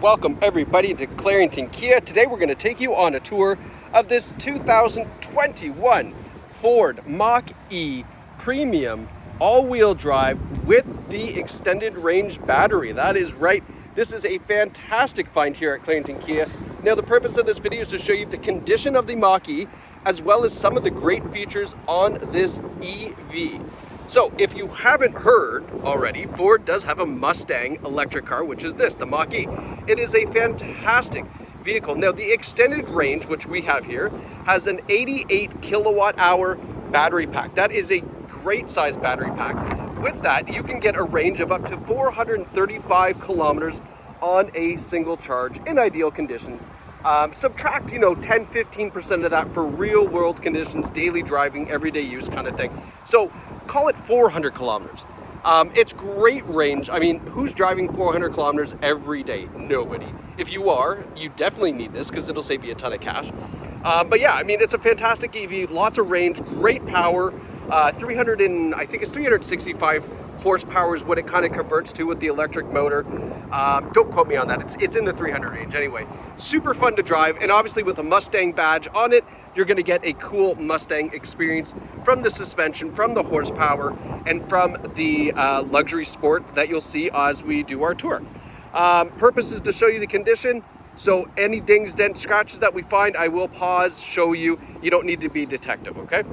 Welcome everybody to Clarington Kia. Today we're going to take you on a tour of this 2021 Ford Mach-E Premium all-wheel drive with the extended range battery. That is right. This is a fantastic find here at Clarington Kia. Now the purpose of this video is to show you the condition of the Mach-E as well as some of the great features on this EV. So if you haven't heard already, Ford does have a Mustang electric car, which is this, the Mach-E. It is a fantastic vehicle. Now the extended range, which we have here, has an 88 kilowatt hour battery pack. That is a great size battery pack. With that, you can get a range of up to 435 kilometers on a single charge in ideal conditions. Subtract, 10-15% of that for real world conditions, daily driving, everyday use kind of thing. So call it 400 kilometers. It's great range. I mean, who's driving 400 kilometers every day? Nobody. If you are, you definitely need this because it'll save you a ton of cash. But yeah, I mean, it's a fantastic EV, lots of range, great power, 365 horsepower is what it kind of converts to with the electric motor. Don't quote me on that. It's in the 300 range anyway. Super fun to drive, and obviously with a Mustang badge on it, you're going to get a cool Mustang experience from the suspension, from the horsepower, and from the luxury sport that you'll see as we do our tour. Purpose is to show you the condition. So any dings, dents, scratches that we find, I will pause, show you. You don't need to be a detective, okay?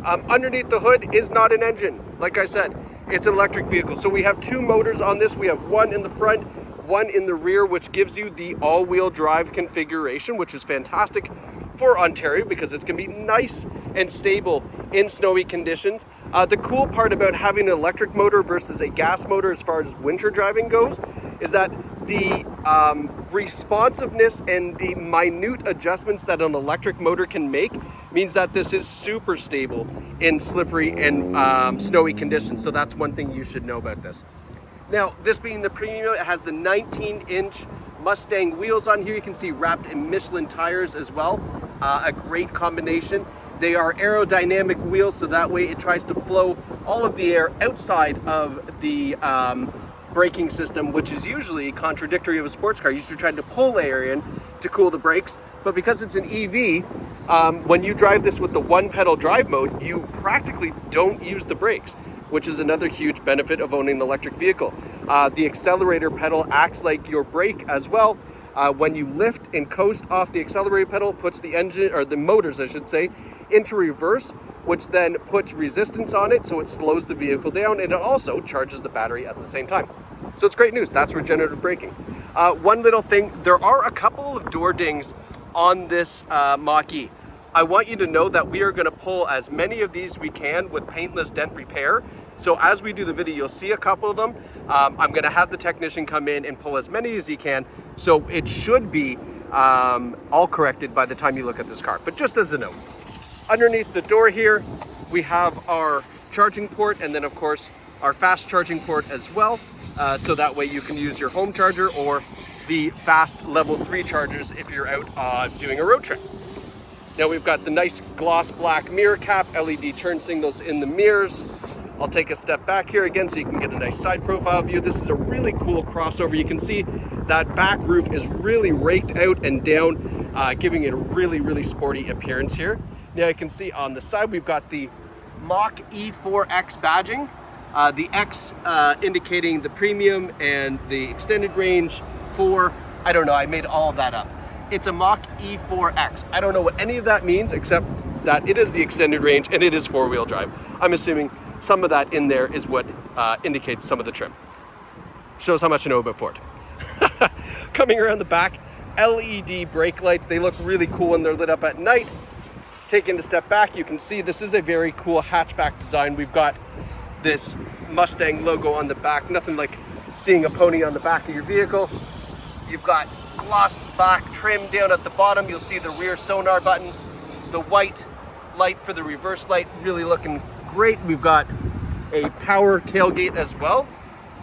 Underneath the hood is not an engine. Like I said, it's an electric vehicle. So we have two motors on this. We have one in the front, one in the rear, which gives you the all-wheel drive configuration, which is fantastic for Ontario because it's going to be nice and stable in snowy conditions. The cool part about having an electric motor versus a gas motor as far as winter driving goes is that the responsiveness and the minute adjustments that an electric motor can make means that this is super stable in slippery and snowy conditions. So that's one thing you should know about this. Now, this being the Premium, it has the 19-inch Mustang wheels on here. You can see wrapped in Michelin tires as well. A great combination. They are aerodynamic wheels, so that way it tries to flow all of the air outside of the braking system, which is usually contradictory of a sports car. You usually try to pull air in to cool the brakes, but because it's an EV, when you drive this with the one pedal drive mode, you practically don't use the brakes, which is another huge benefit of owning an electric vehicle. The accelerator pedal acts like your brake as well. When you lift and coast off the accelerator pedal, it puts the engine, or the motors I should say, into reverse, which then puts resistance on it, so it slows the vehicle down, and it also charges the battery at the same time. So it's great news. That's regenerative braking. One little thing, there are a couple of door dings on this Mach-E. I want you to know that we are going to pull as many of these we can with paintless dent repair. So as we do the video, you'll see a couple of them. I'm going to have the technician come in and pull as many as he can. So it should be all corrected by the time you look at this car. But just as a note, underneath the door here, we have our charging port, and then of course our fast charging port as well. So that way you can use your home charger or the fast level 3 chargers if you're out doing a road trip. Now we've got the nice gloss black mirror cap, LED turn signals in the mirrors. I'll take a step back here again so you can get a nice side profile view. This is a really cool crossover. You can see that back roof is really raked out and down, giving it a really, really sporty appearance here. Now you can see on the side we've got the Mach-E 4X badging. The X indicating the Premium and the extended range 4. I don't know, I made all of that up. It's a Mach-E 4X. I don't know what any of that means except that it is the extended range and it is 4-wheel drive. I'm assuming some of that in there is what indicates some of the trim. Shows how much I know about Ford. Coming around the back, LED brake lights. They look really cool when they're lit up at night. Taking a step back, you can see this is a very cool hatchback design. We've got this Mustang logo on the back. Nothing like seeing a pony on the back of your vehicle. You've got gloss black trim down at the bottom. You'll see the rear sonar buttons. The white light for the reverse light, really looking great. We've got a power tailgate as well.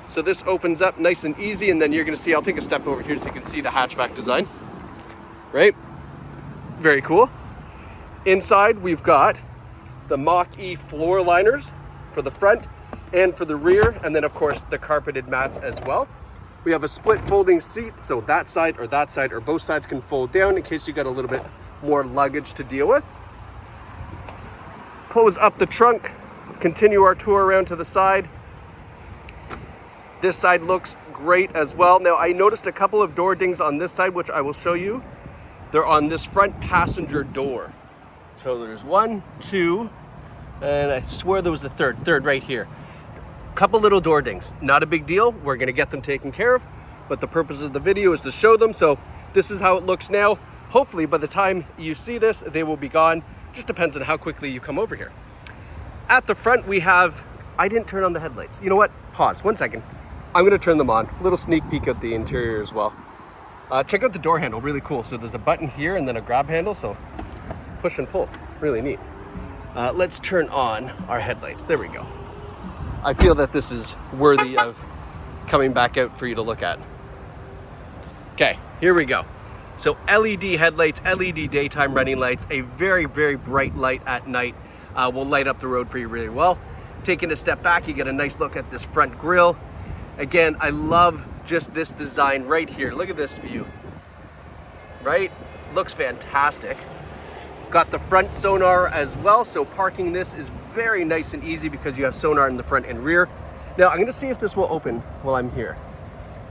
So this opens up nice and easy, and then you're gonna see, I'll take a step over here so you can see the hatchback design. Right? Very cool. Inside, we've got the Mach-E floor liners for the front and for the rear, and then of course the carpeted mats as well. We have a split folding seat, so that side or both sides can fold down in case you got a little bit more luggage to deal with. Close up the trunk, continue our tour around to the side. This side looks great as well. Now, I noticed a couple of door dings on this side, which I will show you. They're on this front passenger door. So there's 1, 2, and I swear there was the third right here. Couple little door dings, not a big deal. We're gonna get them taken care of, but the purpose of the video is to show them. So this is how it looks now. Hopefully by the time you see this, they will be gone. Just depends on how quickly you come over here. At the front we have, I didn't turn on the headlights. You know what? Pause 1 second. I'm gonna turn them on. A little sneak peek at the interior as well. Check out the door handle, really cool. So there's a button here and then a grab handle, so push and pull, really neat. Let's turn on our headlights. There we go. I feel that this is worthy of coming back out for you to look at. Okay, here we go. So LED headlights, LED daytime running lights, a very, very bright light at night will light up the road for you really well. Taking a step back, you get a nice look at this front grille. Again, I love just this design right here. Look at this view, right? Looks fantastic. Got the front sonar as well, so parking this is very nice and easy because you have sonar in the front and rear. Now, I'm gonna see if this will open while I'm here.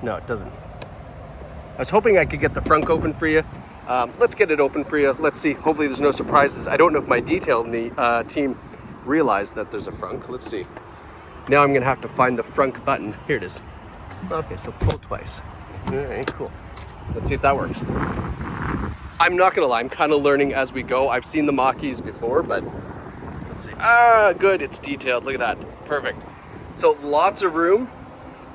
No, it doesn't. I was hoping I could get the front open for you. Let's get it open for you. Let's see, hopefully there's no surprises. I don't know if my detail team realized that there's a frunk. Let's see. Now I'm gonna have to find the frunk button. Here it is. Okay, so pull twice. All right, cool. Let's see if that works. I'm not gonna lie, I'm kind of learning as we go. I've seen the Mach-E's before, but let's see. Good, it's detailed. Look at that, perfect. So lots of room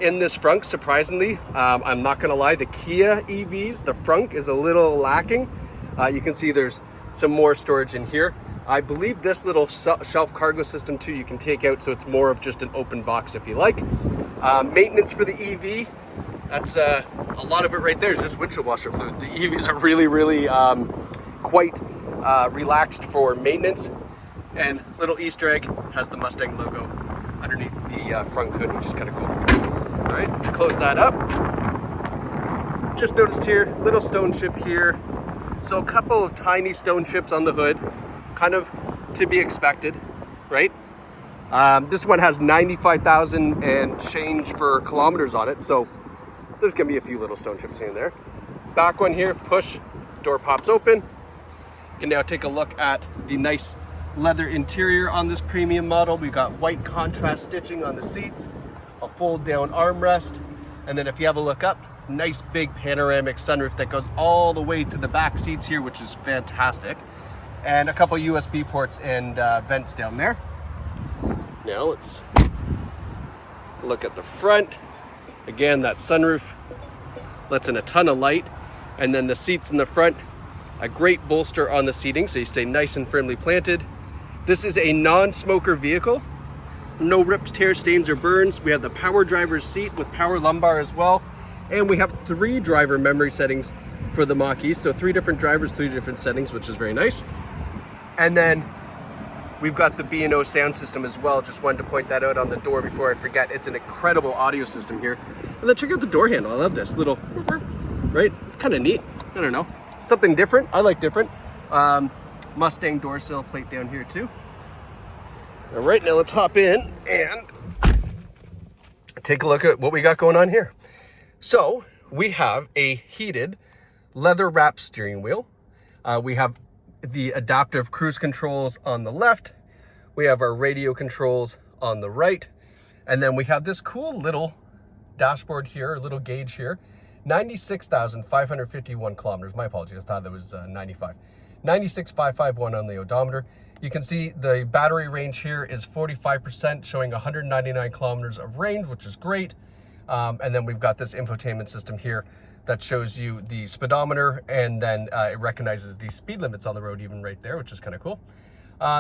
in this frunk, surprisingly. I'm not gonna lie, the Kia EVs, the frunk is a little lacking. You can see there's some more storage in here. I believe this little shelf cargo system too, you can take out, so it's more of just an open box if you like. Maintenance for the EV, that's a lot of it right there is just windshield washer fluid. The EVs are really, really quite relaxed for maintenance. And little Easter egg, has the Mustang logo underneath the front hood, which is kind of cool. All right, let's close that up. Just noticed here, little stone chip here. So a couple of tiny stone chips on the hood, kind of to be expected, right? This one has 95,000 and change for kilometers on it, so there's gonna be a few little stone chips here and there. Back one here, push, door pops open. You can now take a look at the nice leather interior on this premium model. We've got white contrast stitching on the seats, a fold down armrest, and then if you have a look up, nice big panoramic sunroof that goes all the way to the back seats here, which is fantastic. And a couple USB ports and vents down there. Now let's look at the front. Again, that sunroof lets in a ton of light. And then the seats in the front, a great bolster on the seating, so you stay nice and firmly planted. This is a non-smoker vehicle. No rips, tears, stains, or burns. We have the power driver's seat with power lumbar as well. And we have 3 driver memory settings for the Mach-E. So 3 different drivers, 3 different settings, which is very nice. And then we've got the B&O sound system as well. Just wanted to point that out on the door before I forget. It's an incredible audio system here. And then check out the door handle. I love this little, right? Kind of neat. I don't know. Something different. I like different. Mustang door sill plate down here too. All right, now let's hop in and take a look at what we got going on here. So we have a heated leather wrapped steering wheel. We have the adaptive cruise controls on the left. We have our radio controls on the right. And then we have this cool little dashboard here, little gauge here. 96,551 kilometers. My apologies, I thought that was 95. 96,551 on the odometer. You can see the battery range here is 45%, showing 199 kilometers of range, which is great. And then we've got this infotainment system here that shows you the speedometer, and then it recognizes the speed limits on the road even right there, which is kind of cool.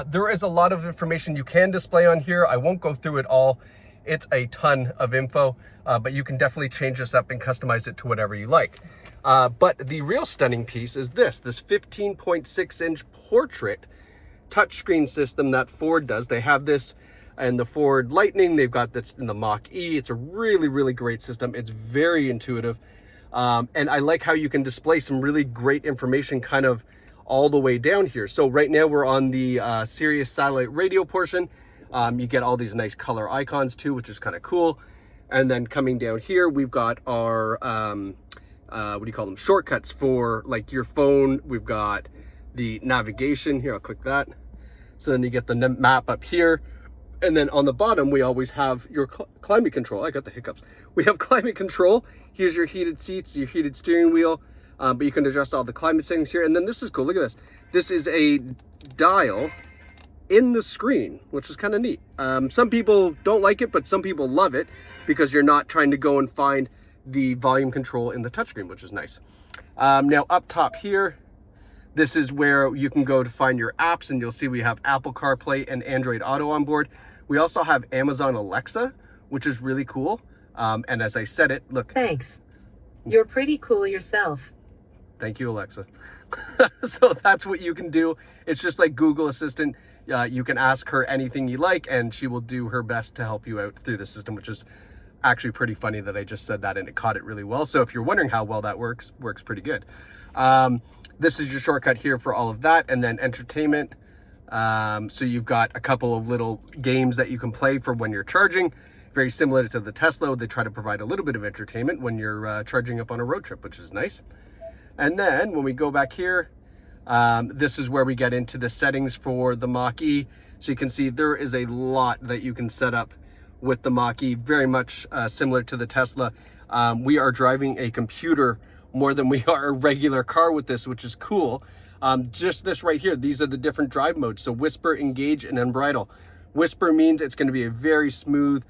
There is a lot of information you can display on here. I won't go through it all. It's a ton of info, but you can definitely change this up and customize it to whatever you like. But the real stunning piece is this 15.6-inch portrait touchscreen system that Ford does. They have this and the Ford Lightning. They've got this in the Mach-E. It's a really, really great system. It's very intuitive. And I like how you can display some really great information kind of all the way down here. So right now we're on the Sirius satellite radio portion. You get all these nice color icons too, which is kind of cool. And then coming down here, we've got our, what do you call them? Shortcuts for like your phone. We've got the navigation here. I'll click that. So then you get the map up here. And then on the bottom, we always have your climate control. I got the hiccups. We have climate control. Here's your heated seats, your heated steering wheel. But you can adjust all the climate settings here. And then this is cool. Look at this. This is a dial in the screen, which is kind of neat. Some people don't like it, but some people love it because you're not trying to go and find the volume control in the touchscreen, which is nice. Now up top here, this is where you can go to find your apps, and you'll see we have Apple CarPlay and Android Auto on board. We also have Amazon Alexa, which is really cool. And as I said it, look. Thanks. You're pretty cool yourself. Thank you, Alexa. So that's what you can do. It's just like Google Assistant. You can ask her anything you like, and she will do her best to help you out through the system, which is actually pretty funny that I just said that and it caught it really well. So if you're wondering how well that works pretty good. This is your shortcut here for all of that, and then entertainment. So you've got a couple of little games that you can play for when you're charging. Very similar to the Tesla. They try to provide a little bit of entertainment when you're charging up on a road trip, which is nice. And then when we go back here, this is where we get into the settings for the Mach-E. So you can see there is a lot that you can set up with the Mach-E, very much similar to the Tesla. We are driving a computer more than we are a regular car with this, which is cool. Just this right here, these are the different drive modes. So whisper, engage, and unbridle. Whisper means it's going to be a very smooth,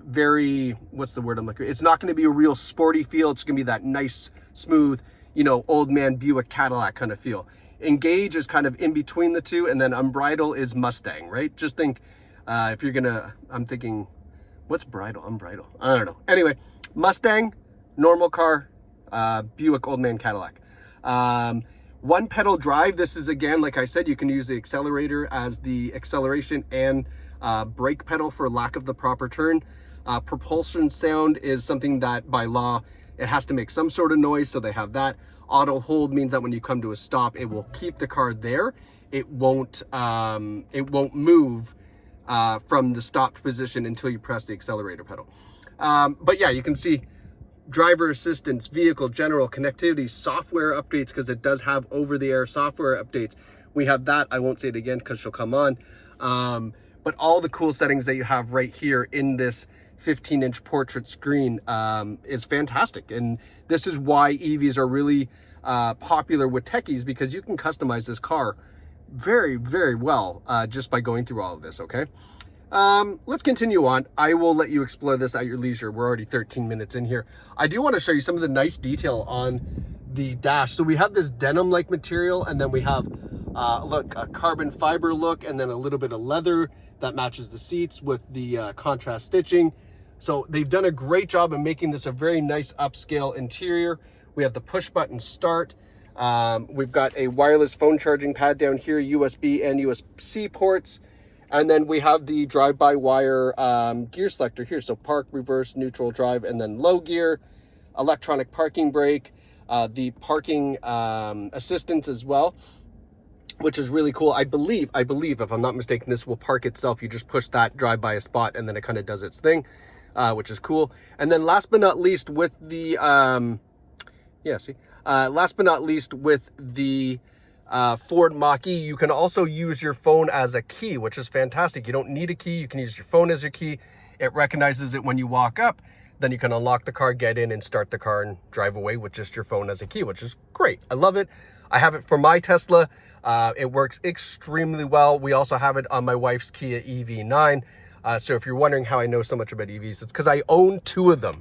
very, what's the word I'm looking for? It's not going to be a real sporty feel. It's going to be that nice, smooth, you know, old man Buick Cadillac kind of feel. Engage is kind of in between the two, and then unbridle is Mustang, right? Just think, if you're gonna, I'm thinking, what's bridle, unbridle? I don't know. Anyway, Mustang, normal car, Buick old man Cadillac. One pedal drive. This is, again, like I said, you can use the accelerator as the acceleration and brake pedal for lack of the proper turn. Propulsion sound is something that by law, it has to make some sort of noise, so they have that. Auto hold means that when you come to a stop, it will keep the car there. It won't move from the stopped position until you press the accelerator pedal. But yeah, you can see driver assistance, vehicle, general, connectivity, software updates, because it does have over-the-air software updates. We have that. I won't say it again because she'll come on. But all the cool settings that you have right here in this 15-inch portrait screen is fantastic. And this is why EVs are really popular with techies, because you can customize this car very, very well just by going through all of this, okay? Let's continue on. I will let you explore this at your leisure. We're already 13 minutes in here. I do want to show you some of the nice detail on the dash. So we have this denim-like material, and then we have, look, a carbon fiber look, and then a little bit of leather that matches the seats with the contrast stitching. So they've done a great job of making this a very nice upscale interior. We have the push button start. We've got a wireless phone charging pad down here, USB and USB-C ports. And then we have the drive-by-wire gear selector here. So park, reverse, neutral, drive, and then low gear, electronic parking brake, the parking assistance as well, which is really cool. I believe, if I'm not mistaken, this will park itself. You just push that, drive by a spot, and then it kind of does its thing, which is cool. And then last but not least with the, last but not least with the Ford Mach-E, you can also use your phone as a key, which is fantastic. You don't need a key. You can use your phone as your key. It recognizes it when you walk up. Then you can unlock the car, get in, and start the car and drive away with just your phone as a key, which is great. I love it. I have it for my Tesla. It works extremely well. We also have it on my wife's Kia EV9. So if you're wondering how I know so much about EVs, it's because I own 2 of them.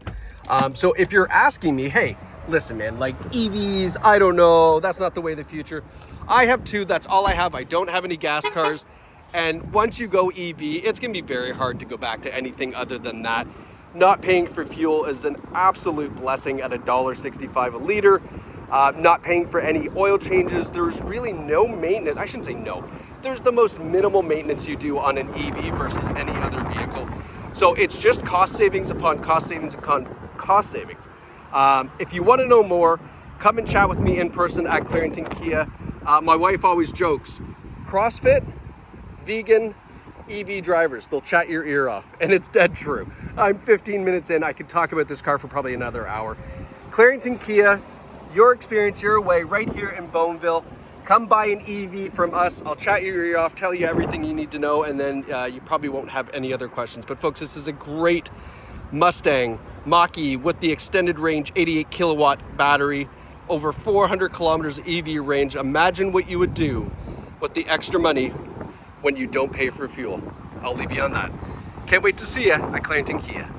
So if you're asking me, hey, listen, man, like EVs, I don't know, that's not the way of the future. I have 2, that's all I have. I don't have any gas cars. And once you go EV, it's gonna be very hard to go back to anything other than that. Not paying for fuel is an absolute blessing at $1.65 a liter. Not paying for any oil changes. There's really no maintenance. I shouldn't say no. there's the most minimal maintenance you do on an EV versus any other vehicle. So it's just cost savings upon cost savings upon cost savings. If you want to know more, come and chat with me in person at Clarington Kia. My wife always jokes, CrossFit, vegan, EV drivers, they'll chat your ear off, and it's dead true. I'm 15 minutes in, I could talk about this car for probably another hour. Clarington Kia, your experience, your way, right here in Boneville. Come buy an EV from us. I'll chat your ear off, tell you everything you need to know, and then you probably won't have any other questions. But folks, this is a great Mustang Mach-E with the extended range 88 kilowatt battery, over 400 kilometers EV range. Imagine what you would do with the extra money when you don't pay for fuel. I'll leave you on that. Can't wait to see you at Clarington Kia.